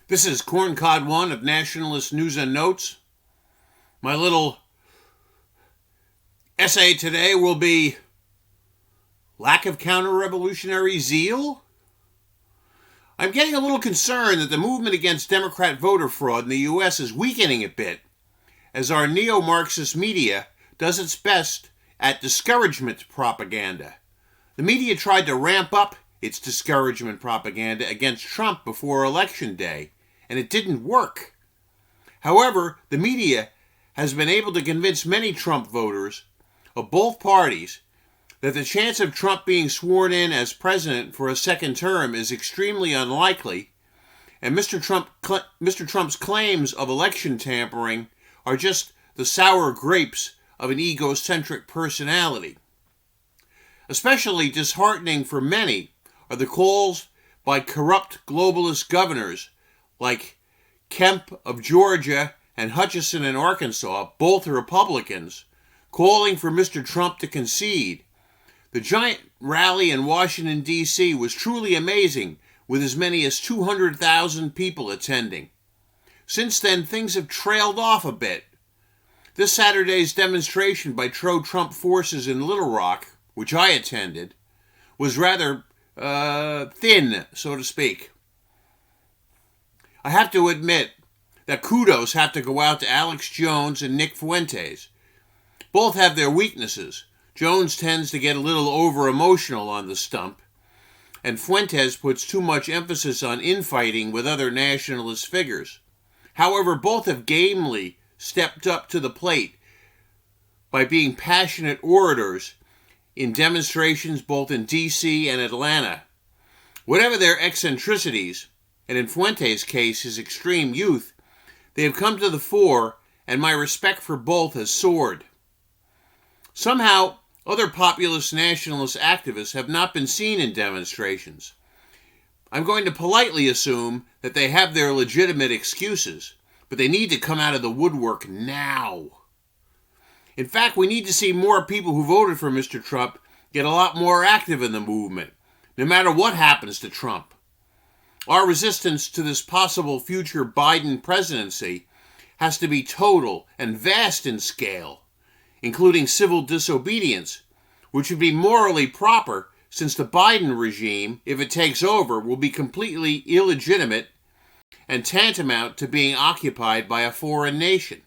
This is Corncod 1 of Nationalist News and Notes. My little essay today will be lack of counter-revolutionary zeal. I'm getting a little concerned that the movement against Democrat voter fraud in the U.S. is weakening a bit as our neo-Marxist media does its best at discouragement propaganda. The media tried to ramp up its discouragement propaganda against Trump before Election Day, and it didn't work. However, the media has been able to convince many Trump voters of both parties that the chance of Trump being sworn in as president for a second term is extremely unlikely, and Mr. Trump's claims of election tampering are just the sour grapes of an egocentric personality. Especially disheartening for many are the calls by corrupt globalist governors like Kemp of Georgia and Hutchinson in Arkansas, both Republicans, calling for Mr. Trump to concede. The giant rally in Washington, D.C. was truly amazing, with as many as 200,000 people attending. Since then, things have trailed off a bit. This Saturday's demonstration by pro-Trump forces in Little Rock, which I attended, was rather thin, so to speak. I have to admit that kudos have to go out to Alex Jones and Nick Fuentes. Both have their weaknesses. Jones tends to get a little over-emotional on the stump, and Fuentes puts too much emphasis on infighting with other nationalist figures. However, both have gamely stepped up to the plate by being passionate orators in demonstrations both in D.C. and Atlanta. Whatever their eccentricities, and in Fuentes' case his extreme youth, they have come to the fore, and my respect for both has soared. Somehow, other populist nationalist activists have not been seen in demonstrations. I'm going to politely assume that they have their legitimate excuses, but they need to come out of the woodwork now. In fact, we need to see more people who voted for Mr. Trump get a lot more active in the movement, no matter what happens to Trump. Our resistance to this possible future Biden presidency has to be total and vast in scale, including civil disobedience, which would be morally proper since the Biden regime, if it takes over, will be completely illegitimate and tantamount to being occupied by a foreign nation.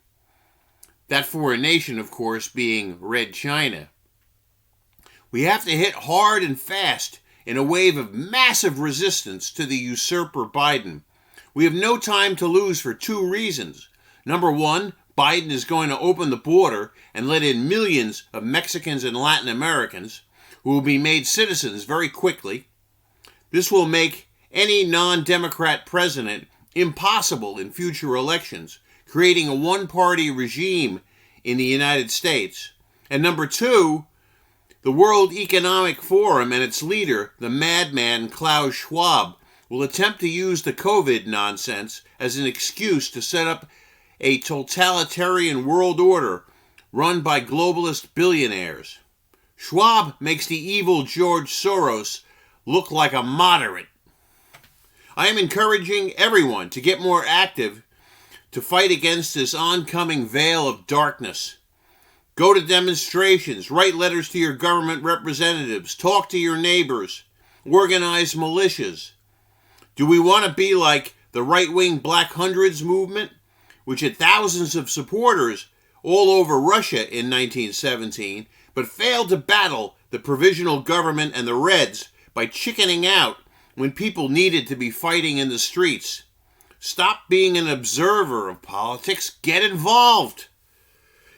That foreign nation, of course, being Red China. We have to hit hard and fast in a wave of massive resistance to the usurper Biden. We have no time to lose for two reasons. Number one, Biden is going to open the border and let in millions of Mexicans and Latin Americans who will be made citizens very quickly. This will make any non-Democrat president impossible in future elections, creating a one-party regime in the United States. And number two, the World Economic Forum and its leader, the madman Klaus Schwab, will attempt to use the COVID nonsense as an excuse to set up a totalitarian world order run by globalist billionaires. Schwab makes the evil George Soros look like a moderate. I am encouraging everyone to get more active to fight against this oncoming veil of darkness. Go to demonstrations, write letters to your government representatives, talk to your neighbors, organize militias. Do we want to be like the right-wing Black Hundreds movement, which had thousands of supporters all over Russia in 1917, but failed to battle the provisional government and the Reds by chickening out when people needed to be fighting in the streets? Stop being an observer of politics. Get involved.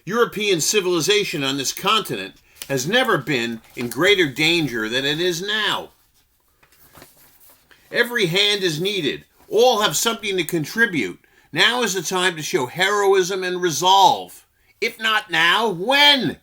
European civilization on this continent has never been in greater danger than it is now. Every hand is needed. All have something to contribute. Now is the time to show heroism and resolve. If not now, when?